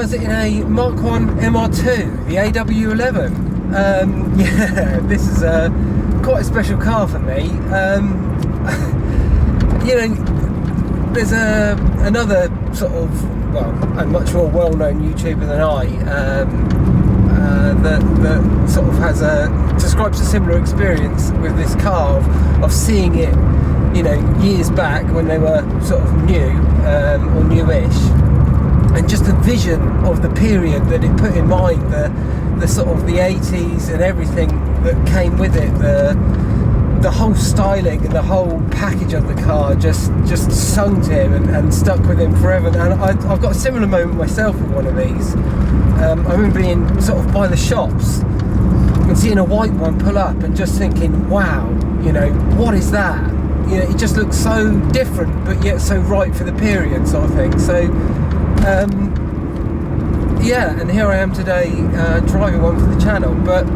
does it in a MK1 MR2, the AW11. Yeah, this is quite a special car for me. You know, there's another sort of, well, a much more well-known YouTuber than I, that sort of describes a similar experience with this car of seeing it, you know, years back when they were sort of new or newish, and just the vision of the period that it put in mind, the sort of the 80s and everything that came with it, the whole styling and the whole package of the car just sung to him and stuck with him forever. And I've got a similar moment myself with one of these. I remember being sort of by the shops and seeing a white one pull up and just thinking, wow, you know, what is that? You know, it just looks so different but yet so right for the period, sort of thing. So yeah, and here I am today driving one for the channel. But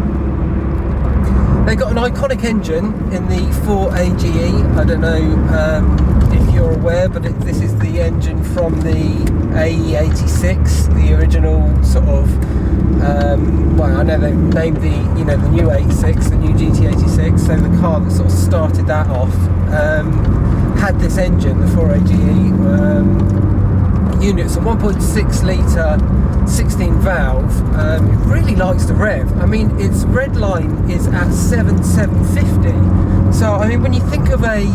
they got an iconic engine in the 4AGE. I don't know if you're aware, but this is the engine from the AE86, the original sort of. Well, I know they've named the new 86, the new GT86. So the car that sort of started that off had this engine, the 4AGE unit. It's a 1.6 litre. 16 valve. It really likes to rev. I mean, its red line is at 750. So I mean, when you think of a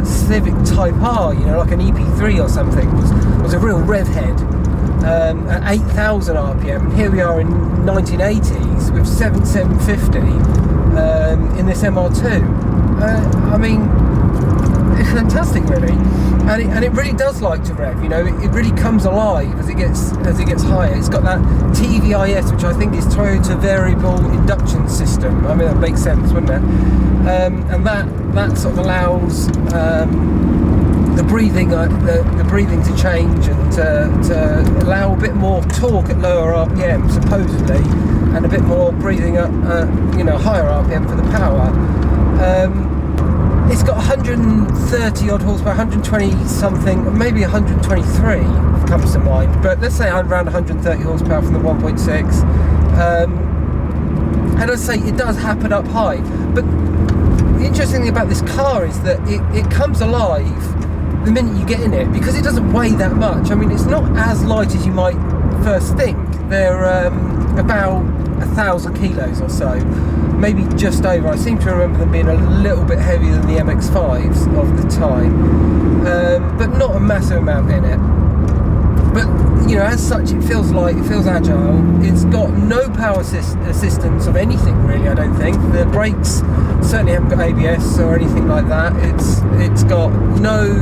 Civic Type R, you know, like an EP3 or something, was a real rev head at 8,000 RPM. And here we are in 1980s with 750 in this MR2. I mean, it's fantastic, really, and it really does like to rev. You know, it really comes alive as it gets higher. It's got that TVIS, which I think is Toyota Variable Induction System. I mean, that makes sense, wouldn't it? And that sort of allows the breathing to change and to allow a bit more torque at lower RPM, supposedly, and a bit more breathing up, you know, higher RPM for the power. It's got 130 odd horsepower, 120 something, maybe 123 comes to mind, but let's say around 130 horsepower from the 1.6. And I'd say it does happen up high. But the interesting thing about this car is that it comes alive the minute you get in it, because it doesn't weigh that much. I mean, it's not as light as you might first think. They're about 1,000 kilos or so, maybe just over. I seem to remember them being a little bit heavier than the MX-5s of the time, but not a massive amount in it. But you know, as such, it feels light, it feels agile. It's got no power assistance of anything, really. I don't think the brakes certainly haven't got ABS or anything like that. It's got no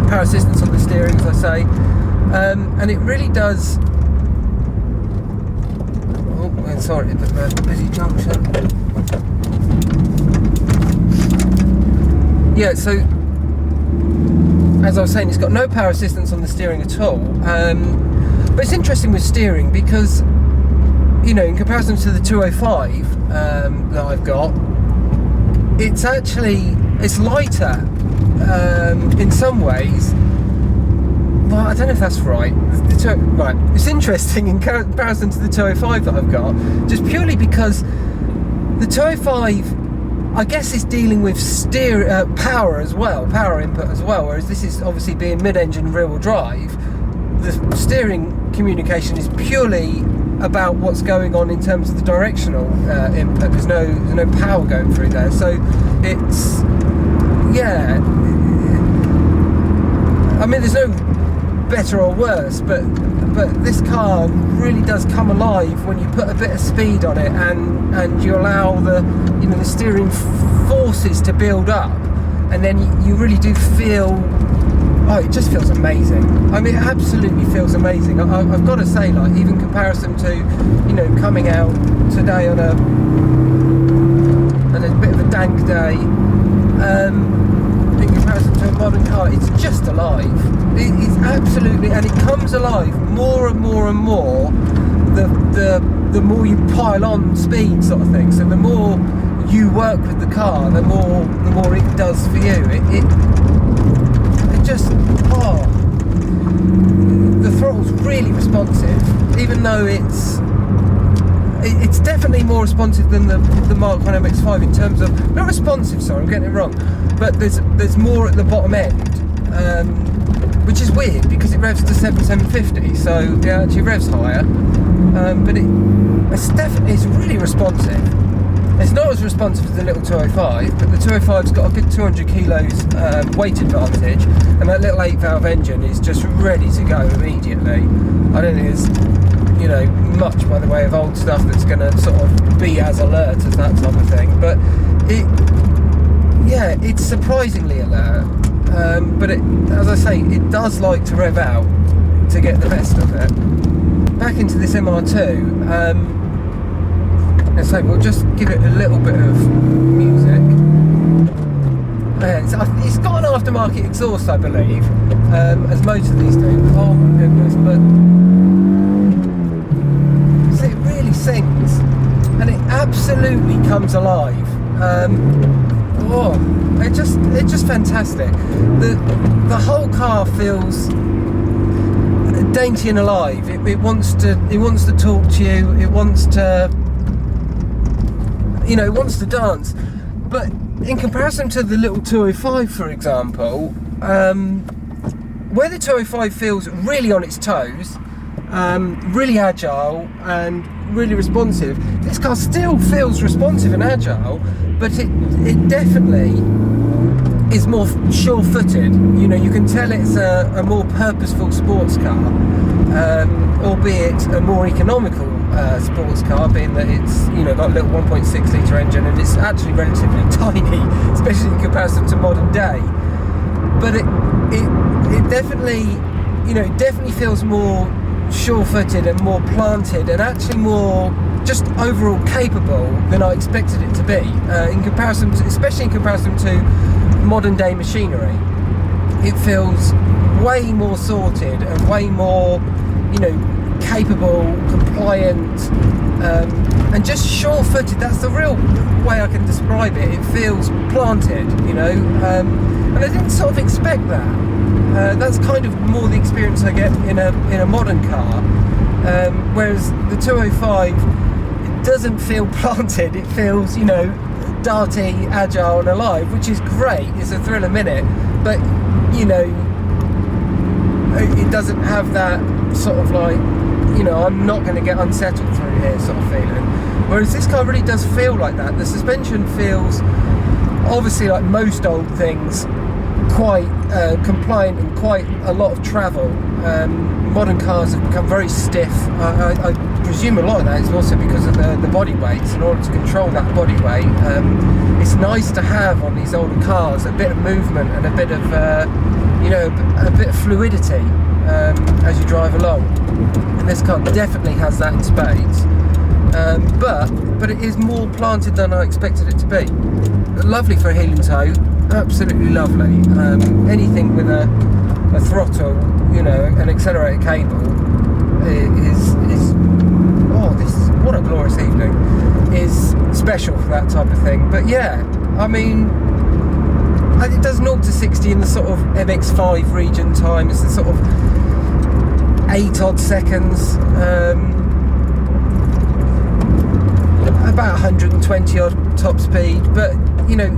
power assistance on the steering, as I say, and it really does. Sorry, but busy junction. Yeah, so as I was saying, it's got no power assistance on the steering at all. But it's interesting with steering because, you know, in comparison to the 205 that I've got, it's lighter in some ways. Well, I don't know if that's right. Right, it's interesting in comparison to the 205 that I've got, just purely because the 205, I guess, is dealing with power as well, power input as well, whereas this is obviously being mid-engine rear-wheel drive. The steering communication is purely about what's going on in terms of the directional input. There's no power going through there, so it's, yeah, I mean, there's no better or worse, but this car really does come alive when you put a bit of speed on it and you allow the steering forces to build up, and then you really do feel, oh, it just feels amazing. I mean, it absolutely feels amazing. I've got to say, like, even comparison to, you know, coming out today on a bit of a dank day, in comparison to a modern car, it's just alive. It's absolutely, and it comes alive more and more and more the more you pile on speed, sort of thing. So the more you work with the car, the more it does for you. It just, oh, the really responsive, even though it's definitely more responsive than the Mark 1 MX5 in terms of, not responsive, sorry, I'm getting it wrong, but there's more at the bottom end, which is weird because it revs to 750, so it actually revs higher, but it's really responsive. It's not as responsive as the little 205, but the 205's got a good 200 kilos weight advantage, and that little 8-valve engine is just ready to go immediately. I don't think there's, you know, much by the way of old stuff that's going to sort of be as alert as that type of thing, but it's surprisingly alert, but as I say, it does like to rev out to get the best of it. Back into this MR2, so we'll just give it a little bit of music. It's got an aftermarket exhaust, I believe, as most of these do. Oh my goodness, but it really sings, and it absolutely comes alive. It's just fantastic. The whole car feels dainty and alive. It wants to talk to you. It wants to, you know, it wants to dance. But in comparison to the little 205, for example, where the 205 feels really on its toes, really agile and really responsive, this car still feels responsive and agile, but it definitely is more sure-footed. You know, you can tell it's a more purposeful sports car, albeit a more economical sports car, being that it's, you know, got a little 1.6 litre engine and it's actually relatively tiny, especially in comparison to modern day. But it definitely, you know, it definitely feels more sure-footed and more planted, and actually more just overall capable than I expected it to be, in comparison to, especially in comparison to modern day machinery. It feels way more sorted and way more, you know, capable, compliant, and just sure-footed. That's the real way I can describe it. It feels planted, you know, and I didn't sort of expect that. That's kind of more the experience I get in a modern car, whereas the 205, it doesn't feel planted. It feels, you know, darty, agile and alive, which is great. It's a thrill a minute, but, you know, it doesn't have that sort of like, you know, I'm not going to get unsettled through here sort of feeling. Whereas this car really does feel like that. The suspension feels, obviously like most old things, quite compliant and quite a lot of travel. Modern cars have become very stiff. I presume a lot of that is also because of the body weights. In order to control that body weight, it's nice to have on these older cars a bit of movement and a bit of you know, a bit of fluidity as you drive along, and this car definitely has that in spades. But it is more planted than I expected it to be. Lovely for a heel and toe, absolutely lovely. Anything with a throttle, you know, an accelerator cable is oh, this is, what a glorious evening, is special for that type of thing. But yeah, I mean, it does 0 to 60 in the sort of MX5 region time. It's the sort of 8 odd seconds, about 120 odd top speed, but you know,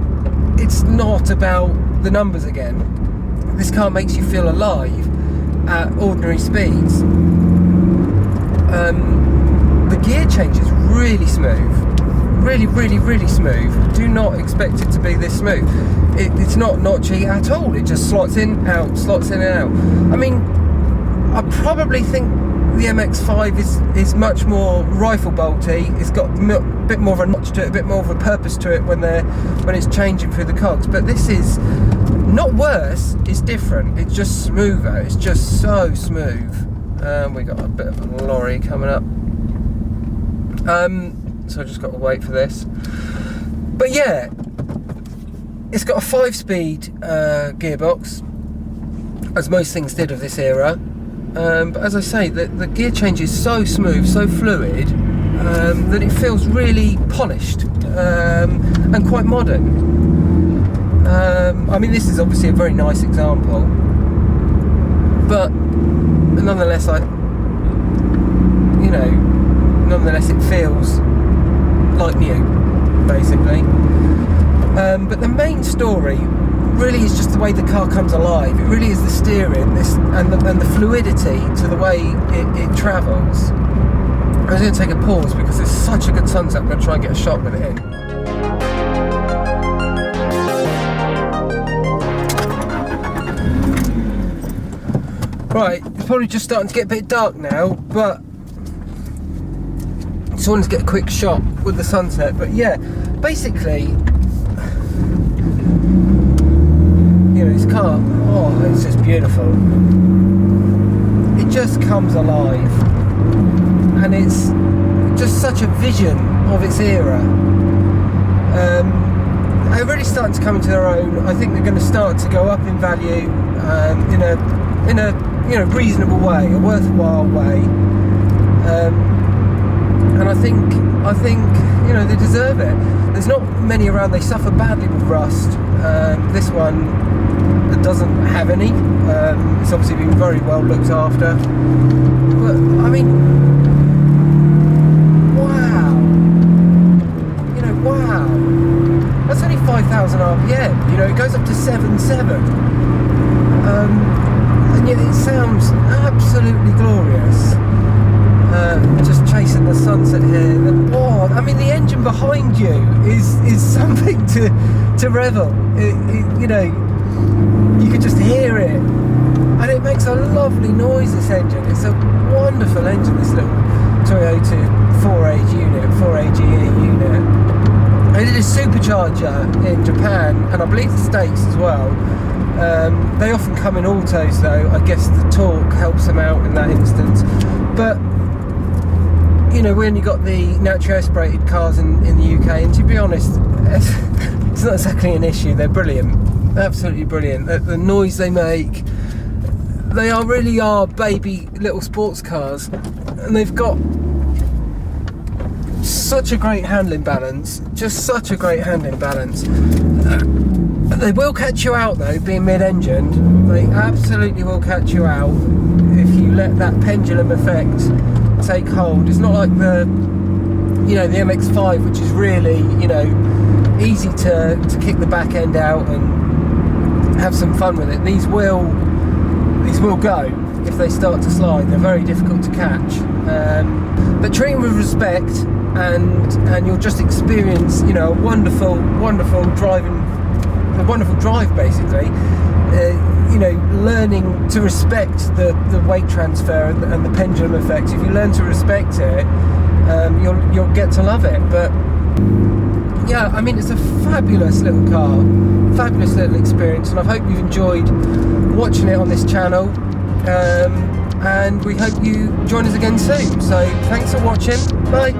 it's not about the numbers again. This car makes you feel alive at ordinary speeds. The gear change is really smooth, really smooth. Do not expect it to be this smooth. It's not notchy at all. It just slots in, out, slots in and out. I mean, I probably think the MX5 is much more rifle bolty. It's got a bit more of a notch to it, a bit more of a purpose to it when it's changing through the cogs. But this is not worse, it's different. It's just smoother. It's just so smooth. We got a bit of a lorry coming up. So I just got to wait for this. But yeah, it's got a 5-speed gearbox, as most things did of this era. But as I say, the gear change is so smooth, so fluid, that it feels really polished and quite modern. I mean, this is obviously a very nice example, but nonetheless, you know, nonetheless it feels like new, basically. But the main story really is just the way the car comes alive. It really is the steering, and the fluidity to the way it travels. I was going to take a pause because it's such a good sunset. I'm going to try and get a shot with it in. Right, it's probably just starting to get a bit dark now, but I just wanted to get a quick shot with the sunset. But yeah, basically, you know, this car, oh, it's just beautiful. It just comes alive, and it's just such a vision of its era. They're really starting to come into their own. I think they're going to start to go up in value in a you know, reasonable way, a worthwhile way. And I think you know, they deserve it. There's not many around. They suffer badly with rust. This one doesn't have any. It's obviously been very well looked after. But I mean, wow! You know, wow! That's only 5,000 RPM. You know, it goes up to 7.7. And yet it sounds absolutely glorious. Just chasing the sunset here. Oh, I mean, the engine behind you is something to revel. You know, you could just hear it, and it makes a lovely noise. This engine, it's a wonderful engine. This little Toyota 4AGE unit. They did a supercharger in Japan, and I believe the States as well. They often come in autos though. I guess the torque helps them out in that instance. But you know, we only got the naturally aspirated cars in the UK, and to be honest, it's not exactly an issue. They're brilliant, absolutely brilliant. The noise they make, they really are baby little sports cars, and they've got such a great handling balance, just such a great handling balance. They will catch you out though, being mid-engined. They absolutely will catch you out if you let that pendulum effect take hold. It's not like the, you know, the MX5, which is really, you know, easy to kick the back end out and have some fun with it. These will go if they start to slide. They're very difficult to catch. But treat them with respect, and you'll just experience, you know, a wonderful drive basically. You know, learning to respect the weight transfer and the pendulum effect. If you learn to respect it, you'll get to love it. But yeah, I mean, it's a fabulous little car, fabulous little experience, and I hope you've enjoyed watching it on this channel. And we hope you join us again soon. So thanks for watching. Bye.